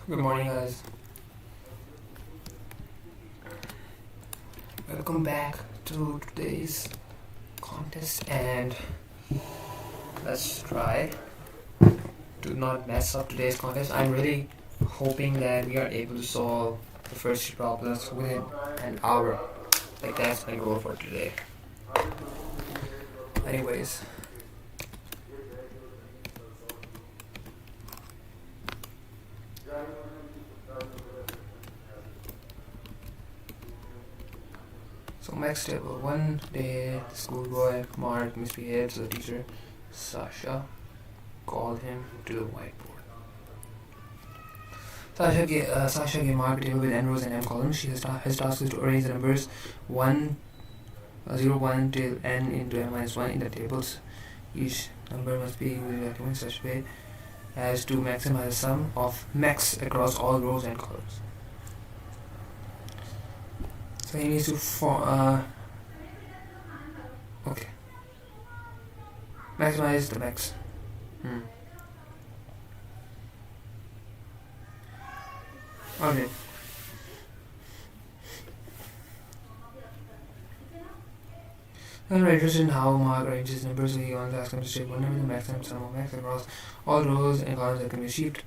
Good morning, guys. Welcome back to today's contest, and let's try to not mess up today's contest. I'm really hoping that we are able to solve the first three problems within an hour. Like, that's my goal for today. Anyways, so Max table. One day, the schoolboy Mark misbehaved, so the teacher Sasha called him to the whiteboard. Sasha gave Mark a table with n rows and m columns. His task is to arrange the numbers 0, 1 till n into n minus 1 in the tables. Each number must be used in such a way as to maximize the sum of max across all rows and columns. So he needs to maximize the max. Okay. I'm interested in how Mark arranges numbers, so he wants to ask him to state one number, the maximum sum of max across all rows and columns that can be achieved.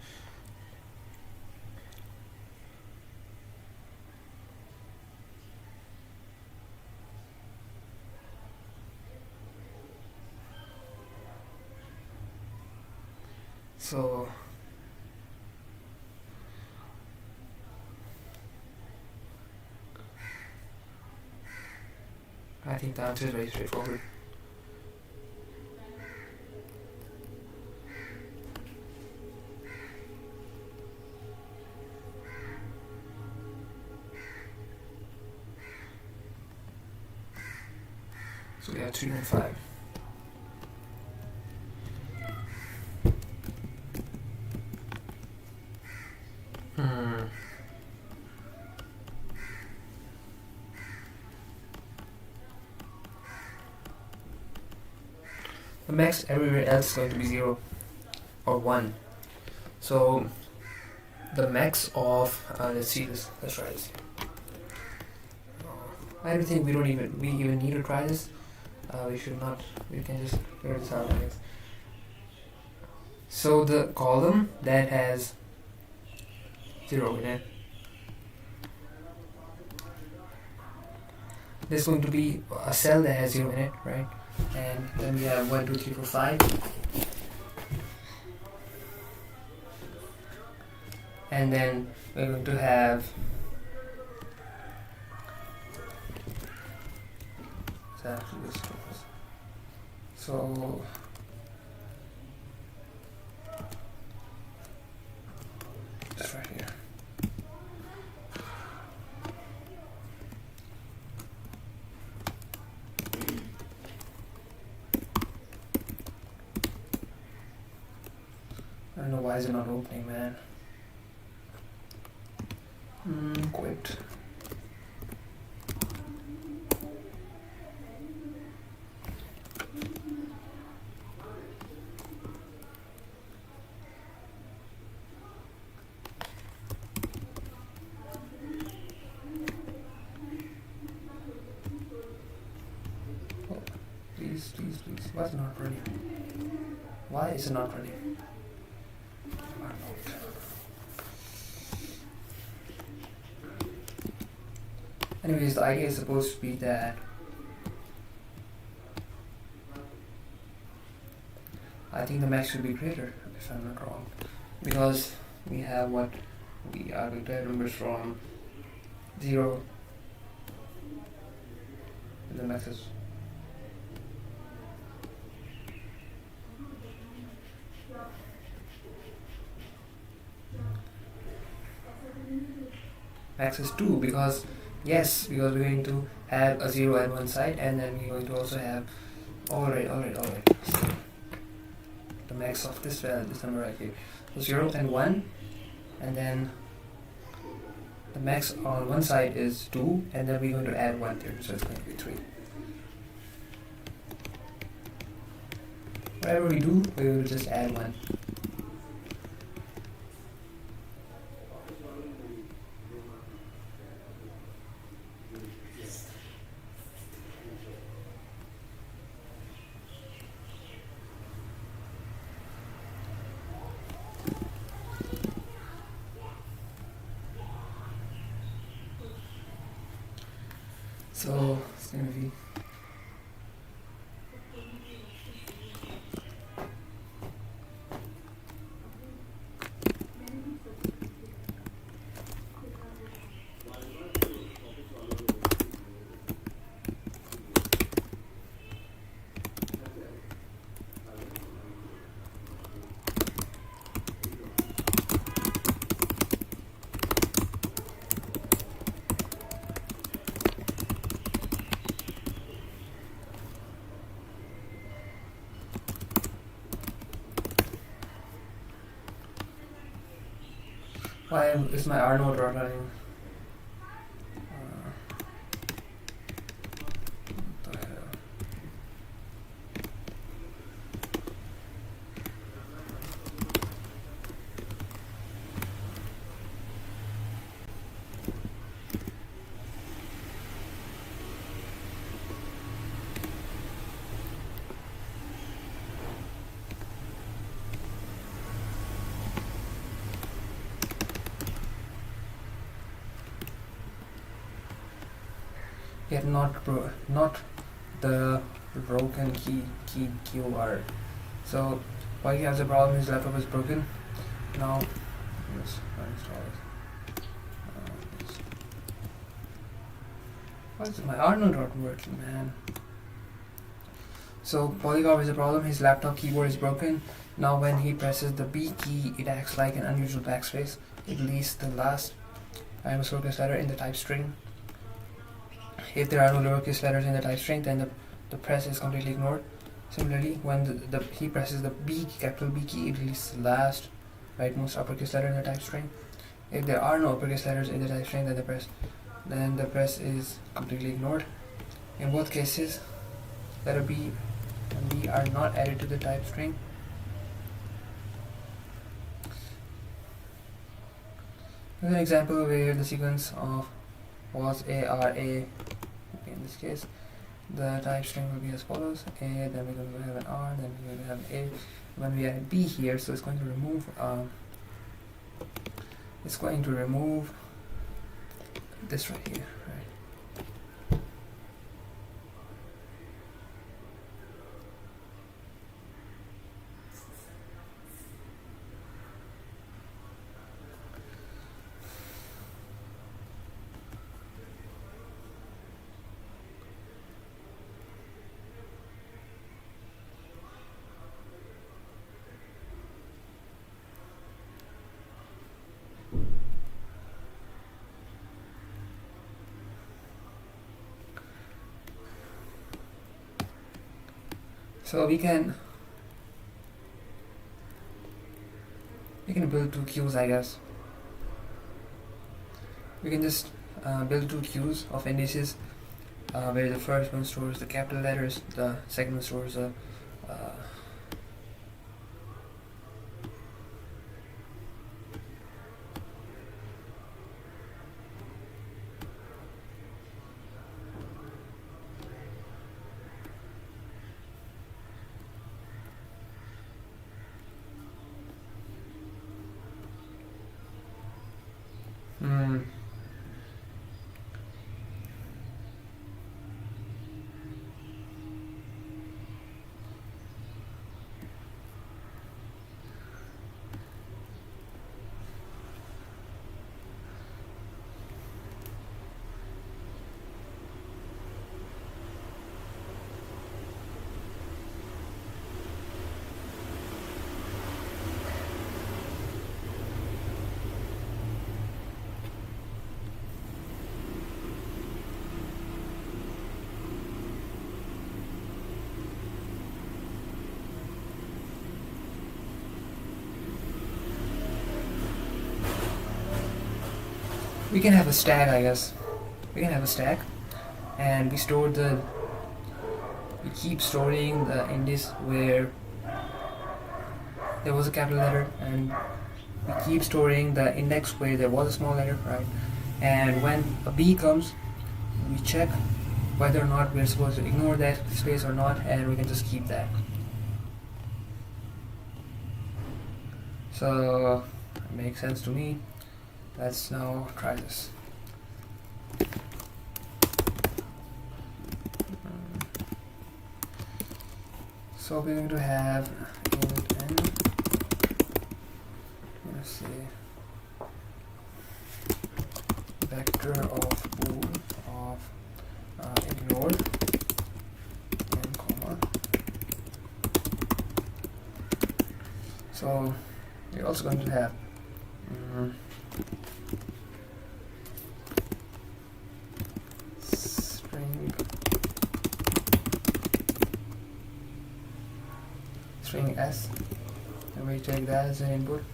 So I think the answer is very straightforward. So we have 3 and 5. The max everywhere else is going to be 0 or 1. So the max of let's see this. Let's try this. I don't think we even need to try this. We should not. We can just figure this out, I guess. So the column that has 0 in it, there's going to be a cell that has 0 in it, right? And then we have 1, 2, 3, 4, 5. And then we're going to have so just right here. I don't know why is it not opening, man. Quit. Oh, please. Why is it not running? Why is it not running? Anyways, the idea is supposed to be that I think the max should be greater, if I'm not wrong, because we have what we are going to have numbers from 0 and the max is max is 2, because yes, because we're going to have a 0 at one side, and then we're going to also have alright. So the max of this number right here. So 0 and 1, and then the max on one side is 2, and then we're going to add 1 there, so it's going to be 3. Whatever we do, we will just add 1. So it's gonna be why is my R node not running? What the hell? Yet not the broken key QR. So while he has a problem, his laptop is broken. Now let's uninstall it. Why is my R node not working, man? So Polygon is a problem, his laptop keyboard is broken. Now when he presses the B key, it acts like an unusual backspace. It deletes the last lowercase letter in the type string. If there are no lowercase letters in the type string, then the press is completely ignored. Similarly, when he presses the B, capital B key, it deletes the last rightmost uppercase letter in the type string. If there are no uppercase letters in the type string, then the press is completely ignored. In both cases, letter B and B are not added to the type string. Here's an example where the sequence of was A, R, A. In this case, the type string will be as follows: A, then we're going to have an R, then we're going to have an A. When we add B here, so it's going to remove this right here, right? So we can build two queues, I guess. We can just build two queues of indices where the first one stores the capital letters, the second one stores the we can have a stack, I guess. We can have a stack, and we keep storing the index where there was a capital letter, and we keep storing the index where there was a small letter, right? And when a B comes, we check whether or not we're supposed to ignore that space or not, and we can just keep that. So it makes sense to me. Let's now try this. So we're going to have int n, let's say vector of bool of ignore and comma. So we're also going to have string s, and we take that as an input.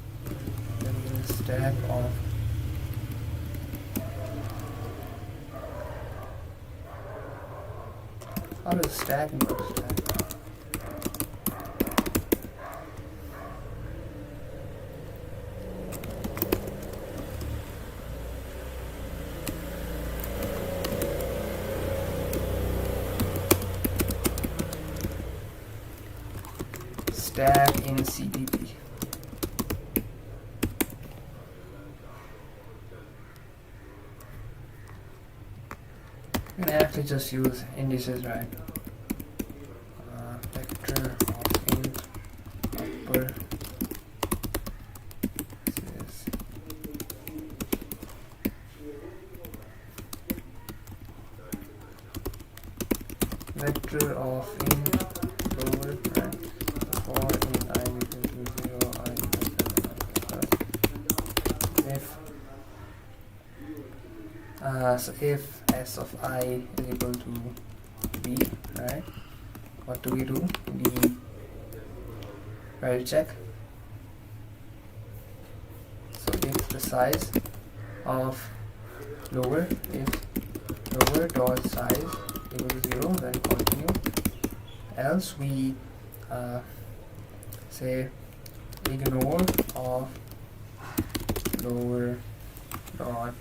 Then we're going to stack of how does stack work? Stack in CPP. You can actually just use indices, right? Vector of int upper is vector of int lower, right? For in I equal to 0, I equal to if so if s of I is equal to b, right? What do we do? We write check. So if the size of lower, if lower dot size equal to 0, then continue. Else we say ignore of lower dot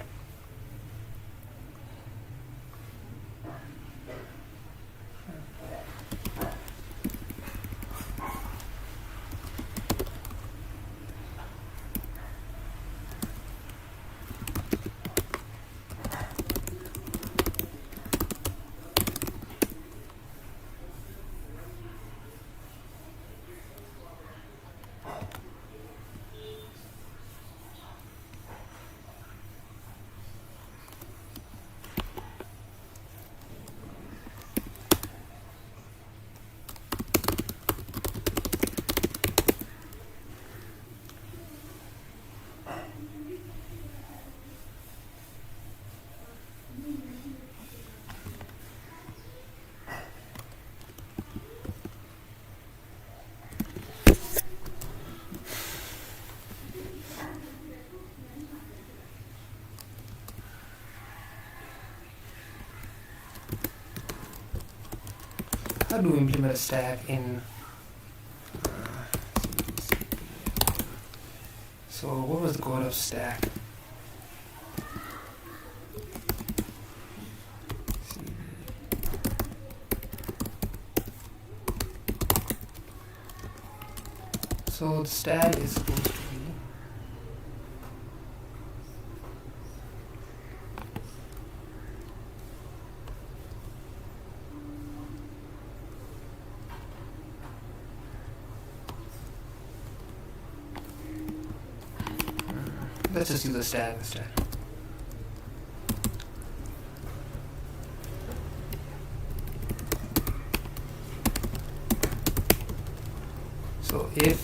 how do we implement a stack in so what was the goal of stack? So the stack is supposed to be let's just use the stack instead. So if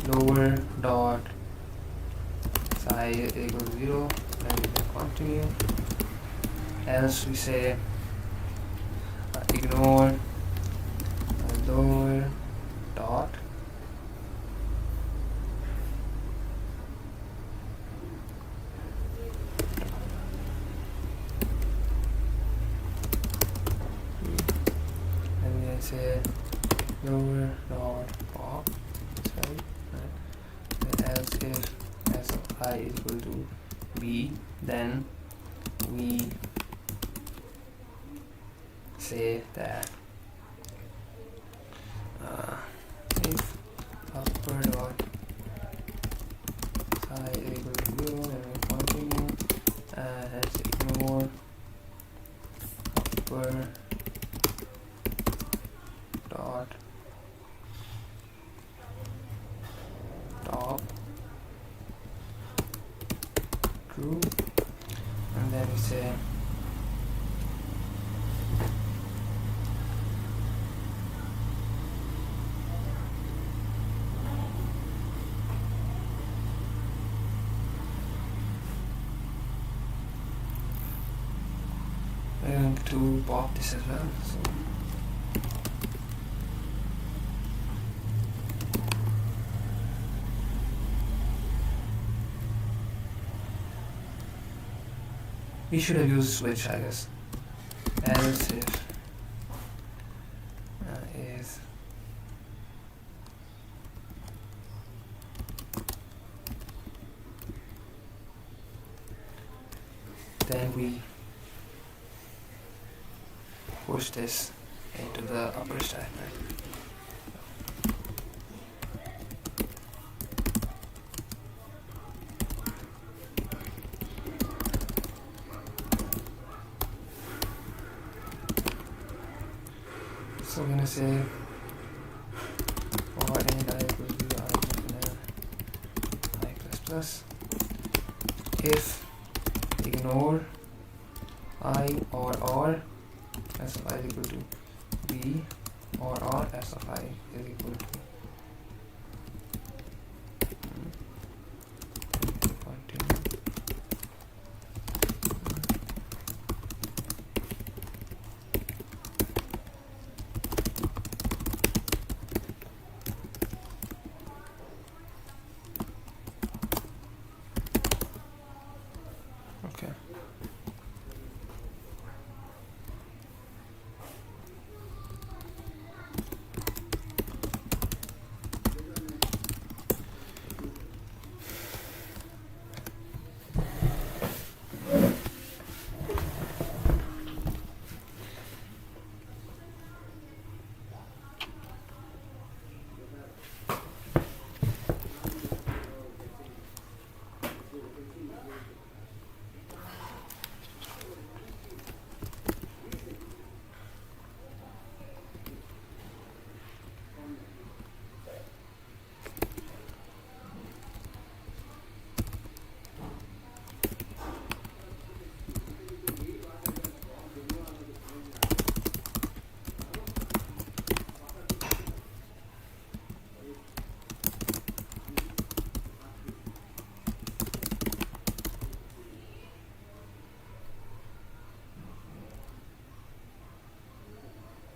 lower dot size equals 0, then we can continue. Else we say ignore lower dot say lower dot pop, right? And else if s of I is equal to b, then we say that if upper dot size is equal to 0, then we continue and let's ignore upper dot to pop this as well. So we should have used switch, I guess. Else if is then we push this into the upper stack, right? So we're gonna say for and I equals to I plus plus if ignore I or s of I is equal to b or s of I is equal to okay.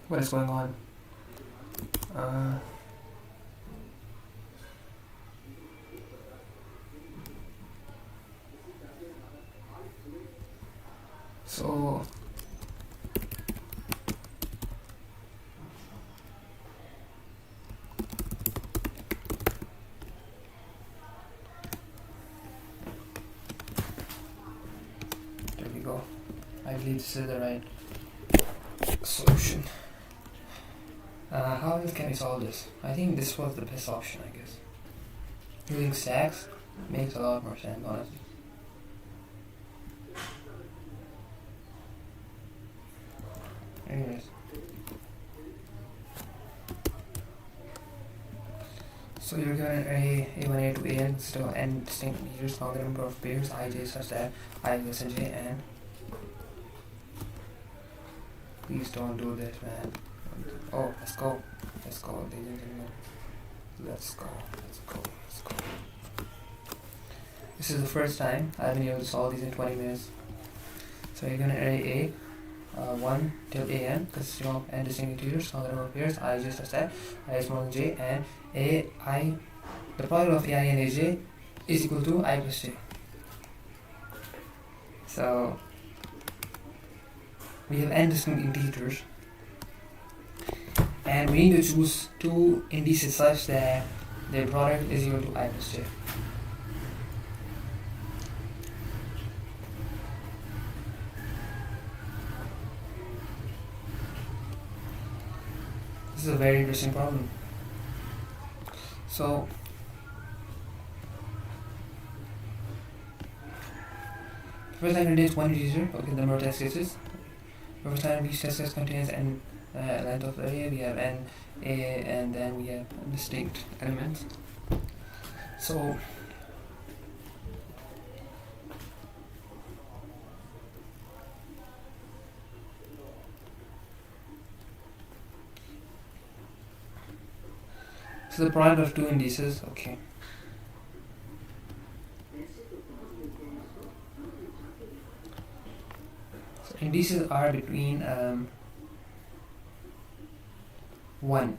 What is going on? So there we go. I believe this is the right solution. How else can we solve this? I think this was the best option, I guess. Using stacks makes a lot more sense, honestly. Anyways. So you're given an array A1, A2, AN, still n distinct meters, count the number of pairs ij such that I less than j, and please don't do this, man. Oh, let's go, ladies and gentlemen. Let's go. This is the first time I've been able to solve these in 20 minutes. So you're gonna array A, 1 till an, consisting of n distinct integers, count the number of pairs ij such that I is smaller than j, and ai, the product of ai and aj is equal to I plus j. So we have n distinct integers, and we need to choose two indices such that their product is equal to I plus j. This is a very interesting problem. So first line contains one integer, okay, the number of test cases. First line of each test case contains n length of array, we have n a, and then we have distinct elements. So the product of two indices, okay. So indices are between 1.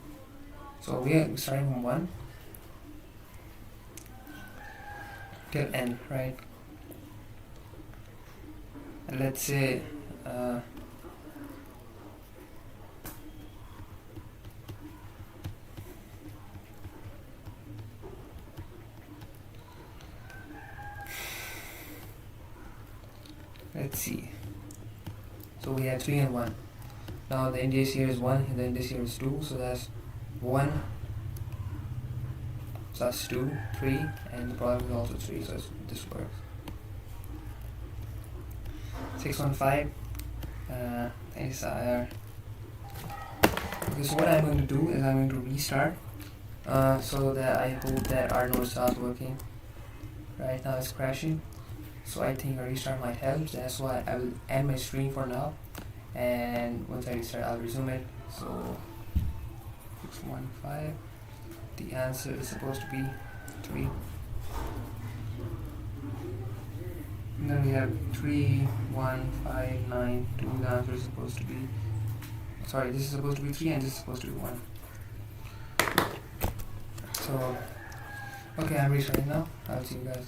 So we are starting from 1 till n, right? And let's say let's see. So we have 3 and 1. Now the index here is 1 and the index here is 2. So that's 1 plus 2, 3, and the product is also 3. So this works. 615 SIR. Okay, so what I'm going to do is I'm going to restart so that I hope that our node starts working. Right now it's crashing, so I think a restart might help. That's why I will end my stream for now, and once I restart I'll resume it. So 615, the answer is supposed to be 3. And then we have 3, 1, 5, 9, 2. The answer is supposed to be, sorry, this is supposed to be 3 and this is supposed to be 1. So, okay, I'm restarting now. I'll see you guys.